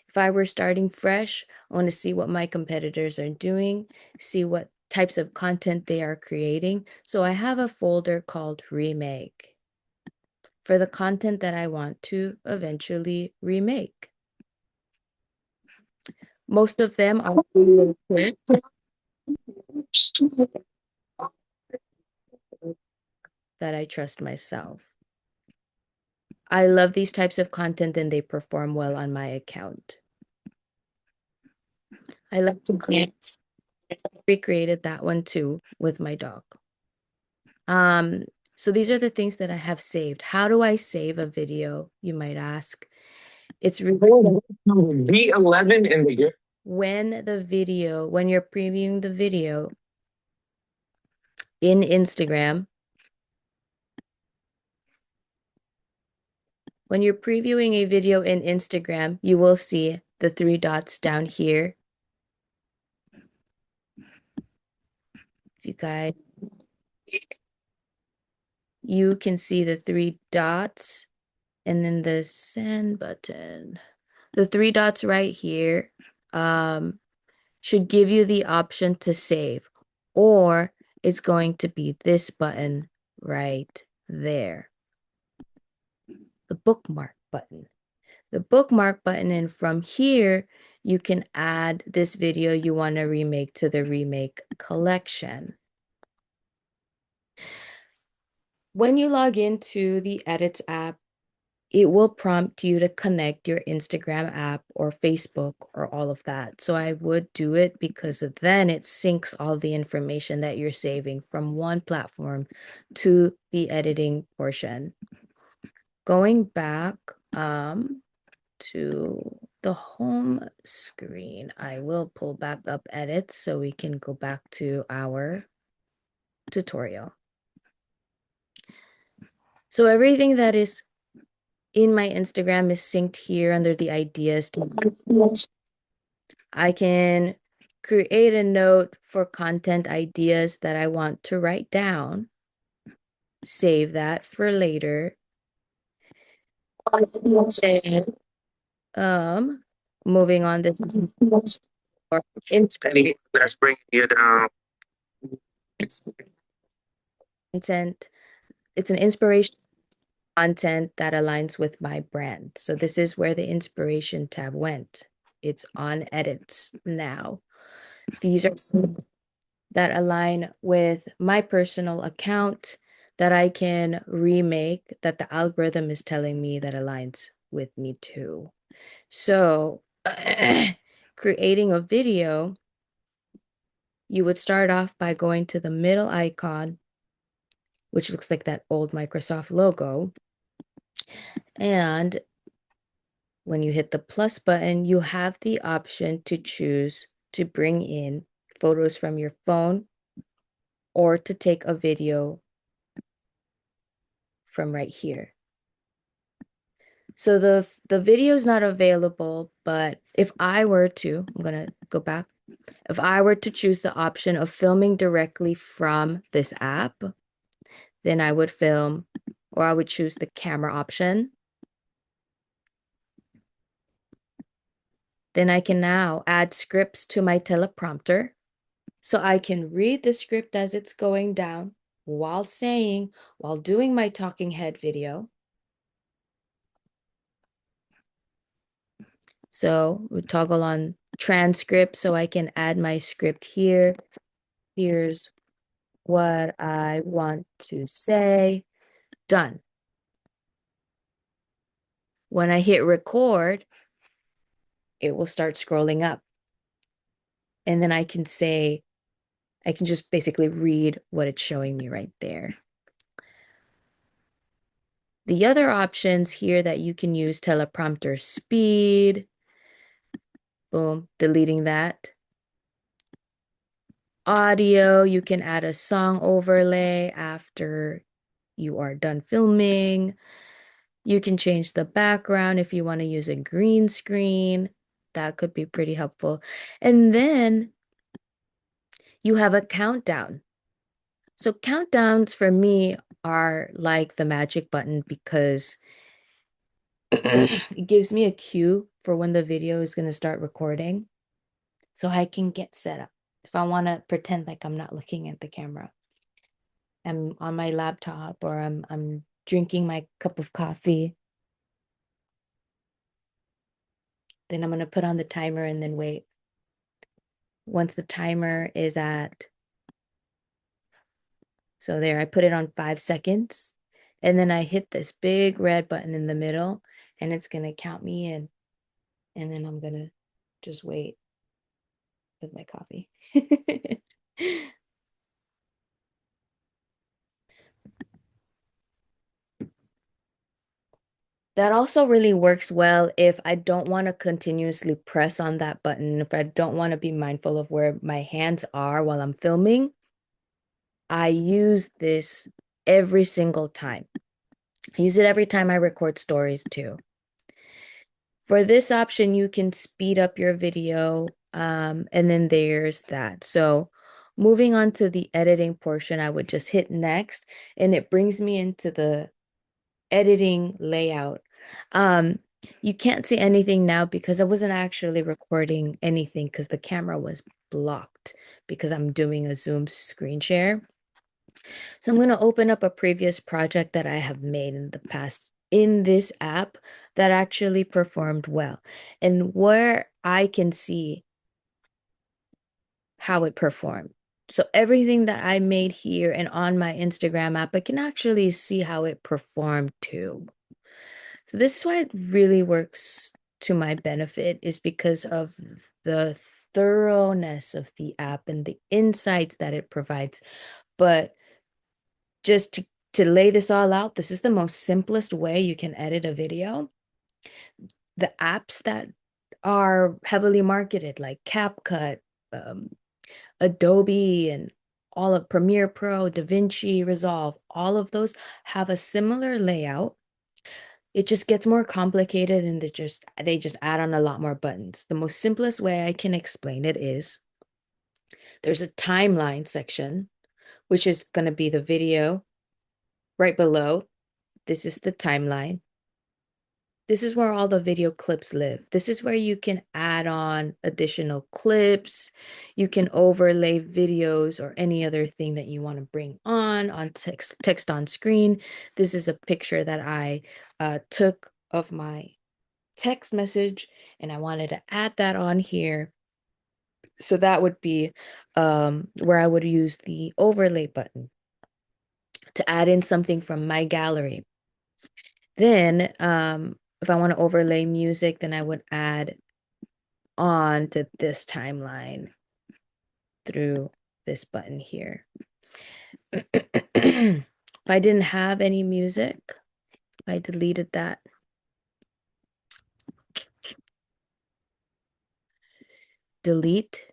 Speaker 1: if I were starting fresh, I want to see what my competitors are doing, see what types of content they are creating. So I have a folder called Remake for the content that I want to eventually remake. Most of them are that I trust myself. I love these types of content and they perform well on my account. I like to dance. I recreated that one too with my dog. So these are the things that I have saved. How do I save a video, you might ask? It's really B11 in the when you're previewing the video in Instagram, when you're previewing a video in Instagram, you will see the three dots down here. If you guys, you can see the three dots and then the send button. The three dots right here should give you the option to save, or it's going to be this button right there, the bookmark button. The bookmark button, and from here, you can add this video you want to remake to the remake collection. When you log into the Edits app, it will prompt you to connect your Instagram app or Facebook or all of that. So I would do it because then it syncs all the information that you're saving from one platform to the editing portion. Going back to the home screen, I will pull back up edits so we can go back to our tutorial. So everything that is in my Instagram is synced here under the ideas tab. I can create a note for content ideas that I want to write down, save that for later. And, moving on, this is for inspiration. Let's bring it down. Content. It's an inspiration content that aligns with my brand. So this is where the inspiration tab went. It's on edits now. These are that align with my personal account that I can remake that the algorithm is telling me that aligns with me too. So, creating a video, you would start off by going to the middle icon, which looks like that old Microsoft logo. And when you hit the plus button, you have the option to choose to bring in photos from your phone or to take a video from right here. So the video is not available, but if I were to, I'm gonna go back. If I were to choose the option of filming directly from this app, then I would film, or I would choose the camera option. Then I can now add scripts to my teleprompter. So I can read the script as it's going down while doing my talking head video. So we toggle on transcript so I can add my script here. Here's what I want to say. Done. When I hit record, it will start scrolling up. And then I can just basically read what it's showing me right there. The other options here that you can use, teleprompter speed, boom, deleting that. Audio, you can add a song overlay after you are done filming. You can change the background if you want to use a green screen. That could be pretty helpful. And then you have a countdown. So countdowns for me are like the magic button because it gives me a cue for when the video is going to start recording so I can get set up. If I want to pretend like I'm not looking at the camera, I'm on my laptop or I'm drinking my cup of coffee, then I'm going to put on the timer and then wait. Once the timer is at, so there, I put it on 5 seconds, and then I hit this big red button in the middle, and it's going to count me in, and then I'm going to just wait with my coffee. That also really works well if I don't want to continuously press on that button, if I don't want to be mindful of where my hands are while I'm filming. I use this every single time. I use it every time I record stories too. For this option, you can speed up your video, and then there's that. So moving on to the editing portion, I would just hit next, and it brings me into the editing layout. Um, you can't see anything now because I wasn't actually recording anything because the camera was blocked because I'm doing a Zoom screen share. So I'm going to open up a previous project that I have made in the past in this app that actually performed well and where I can see how it performed. So everything that I made here and on my Instagram app, I can actually see how it performed too. So this is why it really works to my benefit is because of the thoroughness of the app and the insights that it provides. But just to lay this all out, this is the most simplest way you can edit a video. The apps that are heavily marketed, like CapCut, um, Adobe, and all of Premiere Pro, DaVinci, Resolve, all of those have a similar layout. It just gets more complicated and they just add on a lot more buttons. The most simplest way I can explain it is there's a timeline section, which is going to be the video right below. This is the timeline. this is where all the video clips live. This is where you can add on additional clips. You can overlay videos or any other thing that you want to bring on text on screen. This is a picture that I took of my text message, and I wanted to add that on here. So that would be where I would use the overlay button to add in something from my gallery. Then, if I want to overlay music, then I would add on to this timeline through this button here. If I didn't have any music, I deleted that. Delete.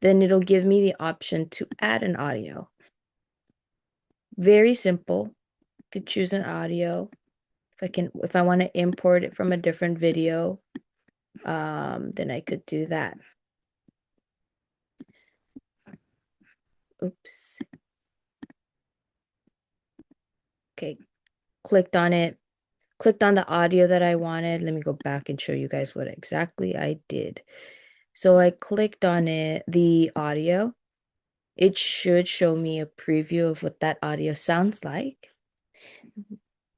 Speaker 1: Then it'll give me the option to add an audio. Very simple. Could choose an audio. If I want to import it from a different video, then I could do that. Oops. Okay, clicked on it, clicked on the audio that I wanted. Let me go back and show you guys what exactly I did. So I clicked on it, the audio. It should show me a preview of what that audio sounds like.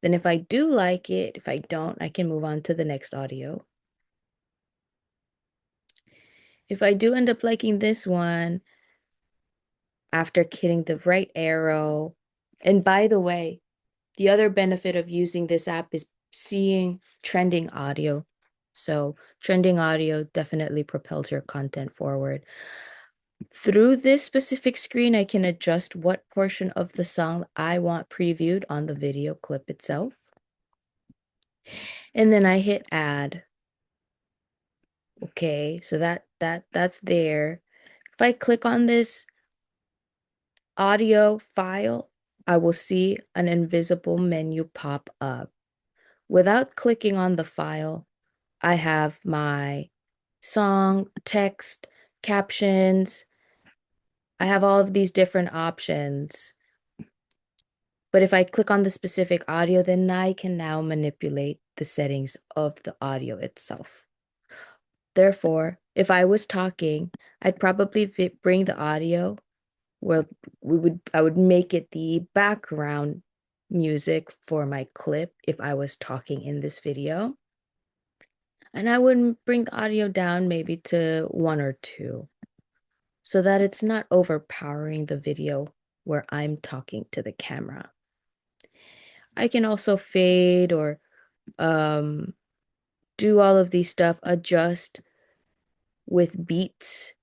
Speaker 1: Then if I do like it, if I don't, I can move on to the next audio. If I do end up liking this one, after hitting the right arrow, and by the way, the other benefit of using this app is seeing trending audio. So trending audio definitely propels your content forward. Through this specific screen, I can adjust what portion of the song I want previewed on the video clip itself. And then I hit add. Okay, so that's there. If I click on this audio file, I will see an invisible menu pop up. Without clicking on the file, I have my song, text, captions. I have all of these different options. But if I click on the specific audio, then I can now manipulate the settings of the audio itself. Therefore, if I was talking, I'd probably bring the audio where I would make it the background music for my clip if I was talking in this video. And I would bring the audio down maybe to 1 or 2 so that it's not overpowering the video where I'm talking to the camera. I can also fade or do all of these stuff, adjust with beats.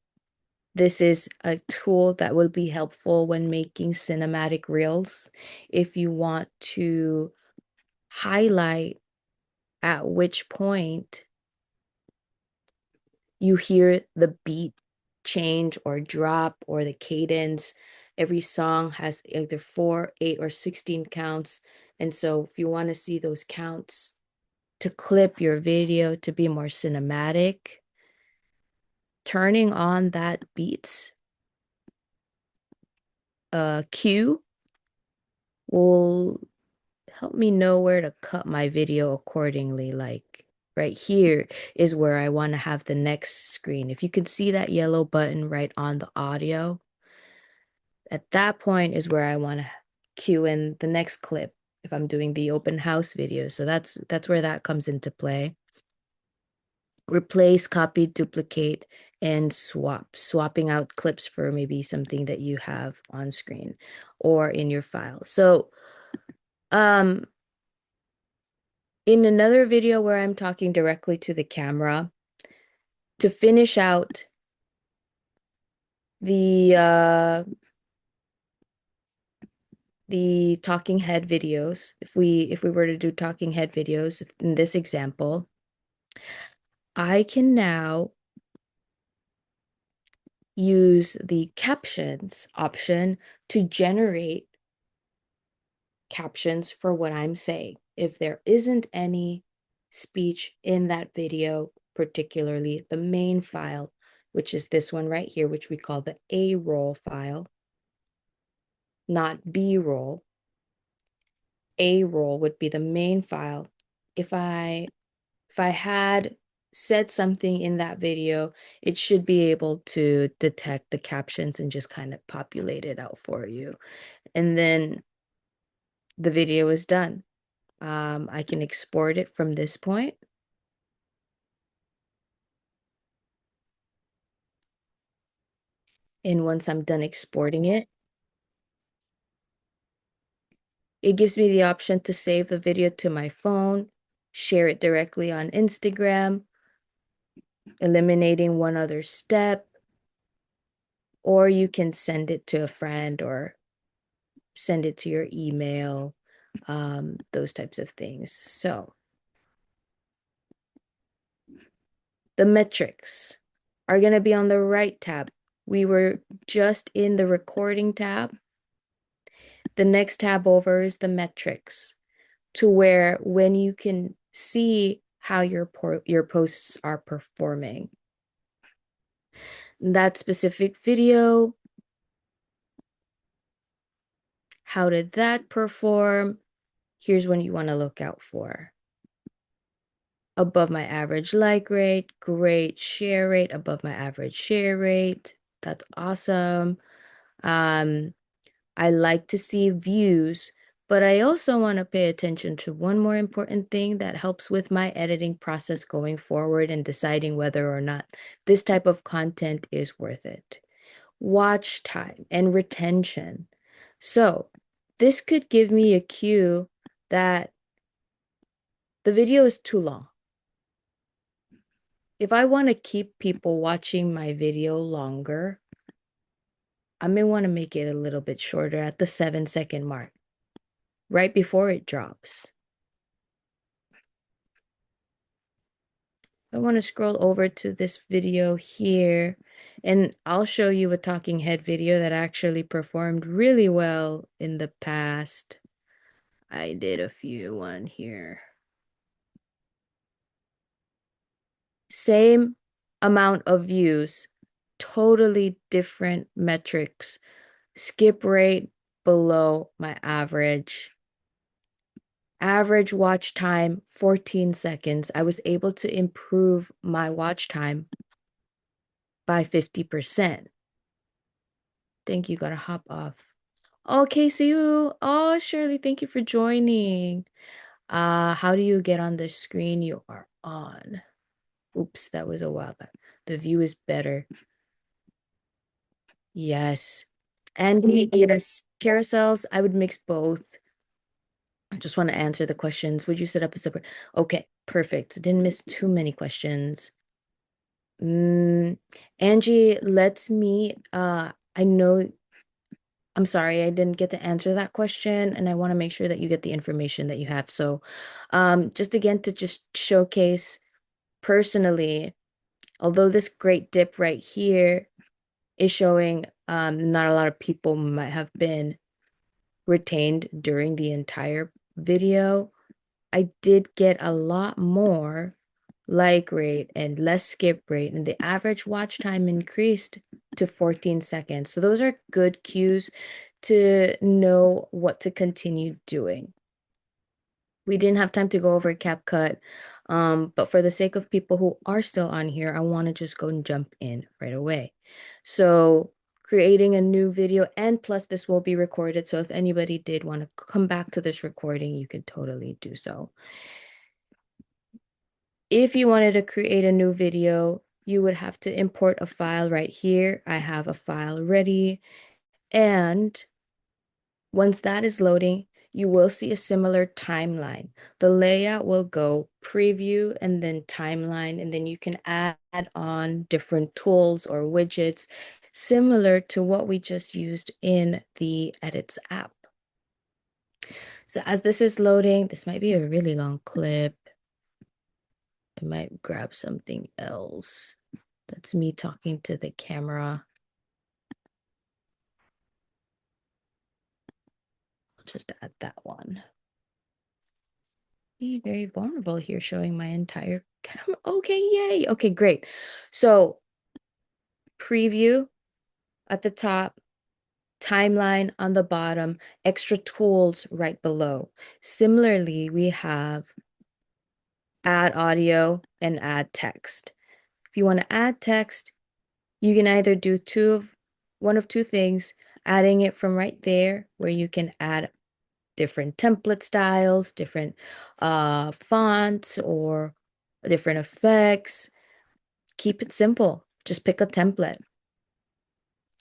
Speaker 1: This is a tool that will be helpful when making cinematic reels. If you want to highlight at which point you hear the beat change or drop or the cadence. Every song has either 4, 8, or 16 counts. And so if you want to see those counts to clip your video to be more cinematic, turning on that beats cue will help me know where to cut my video accordingly. Like right here is where I want to have the next screen. If you can see that yellow button right on the audio, at that point is where I want to cue in the next clip if I'm doing the open house video. So that's where that comes into play. Replace, copy, duplicate, and swapping out clips for maybe something that you have on screen or in your file. So in another video where I'm talking directly to the camera, to finish out the talking head videos, if we were to do talking head videos in this example, I can now use the captions option to generate captions for what I'm saying. If there isn't any speech in that video, particularly the main file, which is this one right here, which we call the A-roll file, not B-roll. A-roll would be the main file. If I if I had said something in that video, it should be able to detect the captions and just kind of populate it out for you. And then the video is done. I can export it from this point. And once I'm done exporting it, it gives me the option to save the video to my phone, share it directly on Instagram, eliminating one other step, or you can send it to a friend or send it to your email, those types of things. So the metrics are going to be on the right tab. We were just in the recording tab. The next tab over is the metrics, to where when you can see how your posts are performing. That specific video, how did that perform? Here's what you want to look out for. Above my average like rate, great share rate, above my average share rate. That's awesome. I like to see views, but I also want to pay attention to one more important thing that helps with my editing process going forward and deciding whether or not this type of content is worth it. Watch time and retention. So this could give me a cue that the video is too long. If I want to keep people watching my video longer, I may want to make it a little bit shorter at the 7-second mark, right before it drops. I want to scroll over to this video here, and I'll show you a talking head video that actually performed really well in the past. I did a few on here. Same amount of views, totally different metrics. Skip rate below my average. Average watch time, 14 seconds. I was able to improve my watch time by 50%. Think you gotta hop off. Okay, see you. Oh, Shirley, thank you for joining. How do you get on the screen you are on? Oops, that was a while back. The view is better. Yes. And yes, carousels, I would mix both. I just want to answer the questions. Would you set up a separate? Okay, perfect. Didn't miss too many questions. Angie, let's meet. I know, I'm sorry, I didn't get to answer that question, and I want to make sure that you get the information that you have. So, just again to just showcase personally, although this great dip right here is showing not a lot of people might have been retained during the entire video, I did get a lot more like rate and less skip rate, and the average watch time increased to 14 seconds. So those are good cues to know what to continue doing. We didn't have time to go over CapCut, but for the sake of people who are still on here, I want to just go and jump in right away. So creating a new video, and plus this will be recorded, so if anybody did want to come back to this recording, you could totally do so. If you wanted to create a new video, you would have to import a file right here. I have a file ready, and once that is loading, you will see a similar timeline. The layout will go preview and then timeline, and then you can add on different tools or widgets similar to what we just used in the Edits app. So as this is loading, this might be a really long clip. I might grab something else. That's me talking to the camera. I'll just add that one. Be very vulnerable here, showing my entire camera. Okay, yay. Okay, great. So preview at the top, timeline on the bottom, extra tools right below. Similarly, we have add audio, and add text. If you want to add text, you can either do one of two things, adding it from right there, where you can add different template styles, different fonts, or different effects. Keep it simple. Just pick a template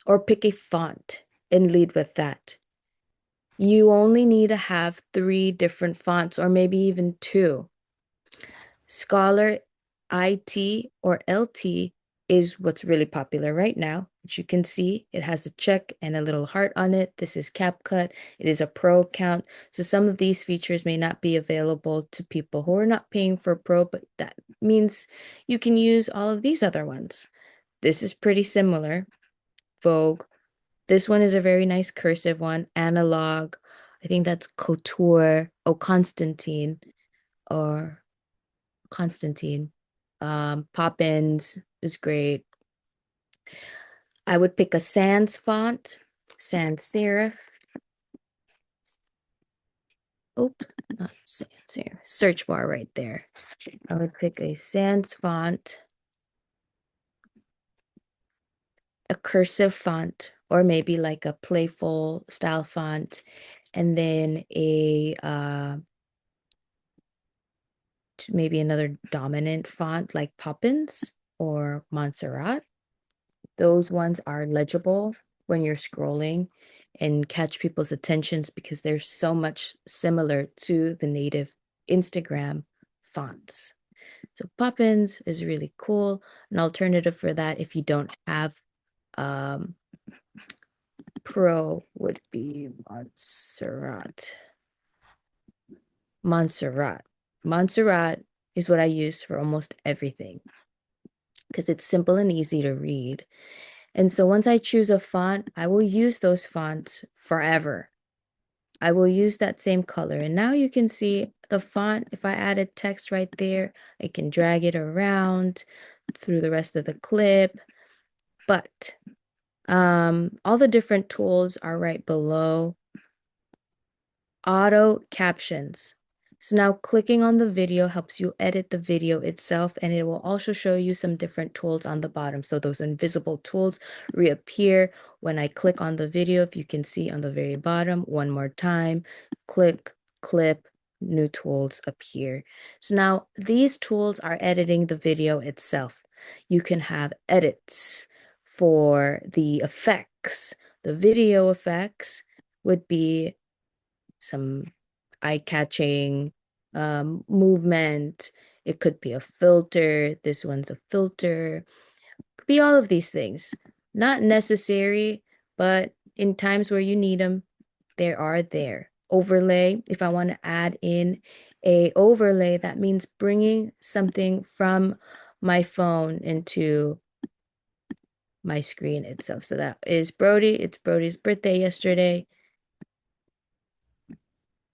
Speaker 1: or pick a font and lead with that. You only need to have three different fonts or maybe even two. Scholar IT or LT is what's really popular right now, which you can see it has a check and a little heart on it. This is CapCut. It is a pro account. So some of these features may not be available to people who are not paying for pro, but that means you can use all of these other ones. This is pretty similar. Vogue. This one is a very nice cursive one. Analog. I think that's Couture. Oh, or Constantine. Poppins is great. I would pick a sans font, sans serif. Oh, not sans serif. Search bar right there. I would pick a sans font, a cursive font, or maybe like a playful style font, and then maybe another dominant font like Poppins or Montserrat. Those ones are legible when you're scrolling and catch people's attentions because they're so much similar to the native Instagram fonts. So Poppins is really cool. An alternative for that, if you don't have um, Pro, would be Montserrat. Montserrat. Montserrat is what I use for almost everything because it's simple and easy to read. And so once I choose a font, I will use those fonts forever. I will use that same color. And now you can see the font. If I added text right there, I can drag it around through the rest of the clip. But all the different tools are right below. Auto captions. So now clicking on the video helps you edit the video itself, and it will also show you some different tools on the bottom. So those invisible tools reappear when I click on the video. If you can see on the very bottom, one more time, click, clip, new tools appear. So now these tools are editing the video itself. You can have edits for the effects. The video effects would be some eye-catching movement. It could be a filter. This one's a filter. Could be all of these things. Not necessary, but in times where you need them, they are there. Overlay, if I want to add in a overlay, that means bringing something from my phone into my screen itself. So that is Brody. It's Brody's birthday yesterday.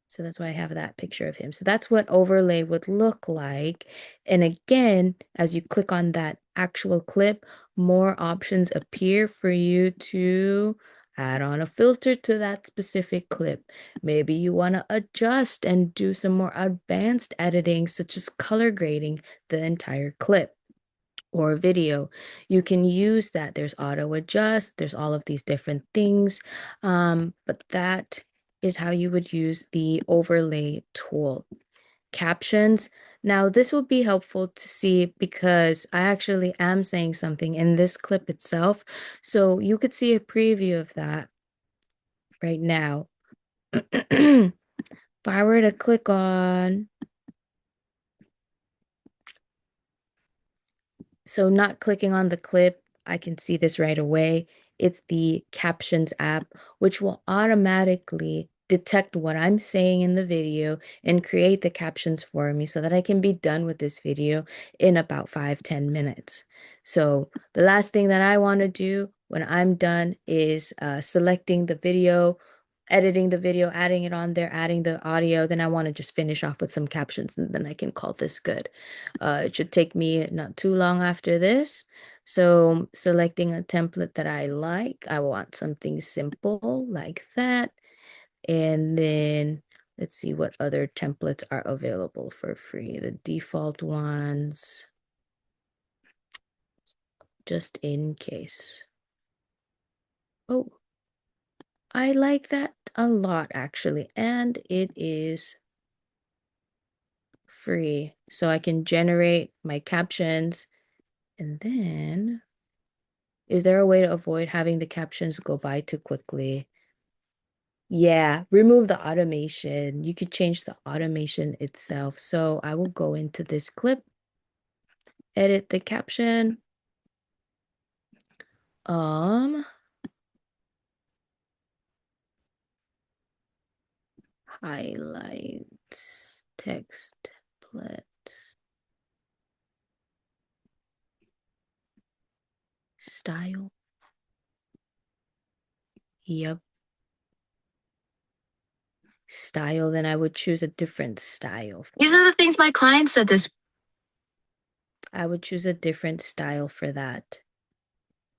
Speaker 1: So that's why I have that picture of him. So that's what overlay would look like. And again, as you click on that actual clip, more options appear for you to add on a filter to that specific clip. Maybe you want to adjust and do some more advanced editing, such as color grading the entire clip or video. You can use that. There's auto adjust, there's all of these different things. But that is how you would use the overlay tool. Captions. Now, this will be helpful to see because I actually am saying something in this clip itself. So you could see a preview of that right now. If I were to click on, so not clicking on the clip, I can see this right away. It's the Captions app, which will automatically detect what I'm saying in the video and create the captions for me so that I can be done with this video in about 5-10 minutes. So the last thing that I want to do when I'm done is selecting the video, editing the video, adding it on there, adding the audio. Then I want to just finish off with some captions and then I can call this good. It should take me not too long after this. So selecting a template that I like, I want something simple like that. And then Let's see what other templates are available for free. The default ones, just in case. Oh, I like that a lot actually. And it is free. So I can generate my captions. And then, is there a way to avoid having the captions go by too quickly? Yeah, remove the automation. You could change the automation itself. So I will go into this clip, edit the caption. Highlights, text, template, style. Yep. Style, then I would choose a different style.
Speaker 2: These are the things my client said this.
Speaker 1: I would choose a different style for that.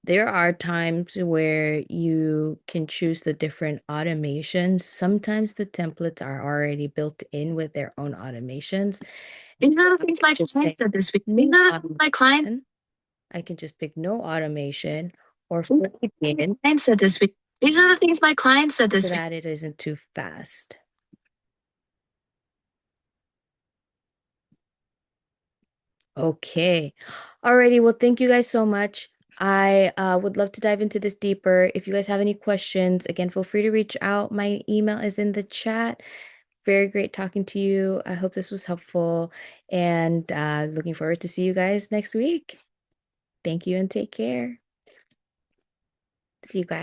Speaker 1: There are times where you can choose the different automations. Sometimes the templates are already built in with their own automations.
Speaker 2: These are the things my client said this week. These are the things my client.
Speaker 1: I can just pick no automation or
Speaker 2: client said this week. These are the things my client said this
Speaker 1: so
Speaker 2: week.
Speaker 1: that it isn't too fast. Okay. Alrighty. Well, thank you guys so much. I would love to dive into this deeper. If you guys have any questions, again, feel free to reach out. My email is in the chat. Very great talking to you. I hope this was helpful and looking forward to see you guys next week. Thank you and take care. See you guys.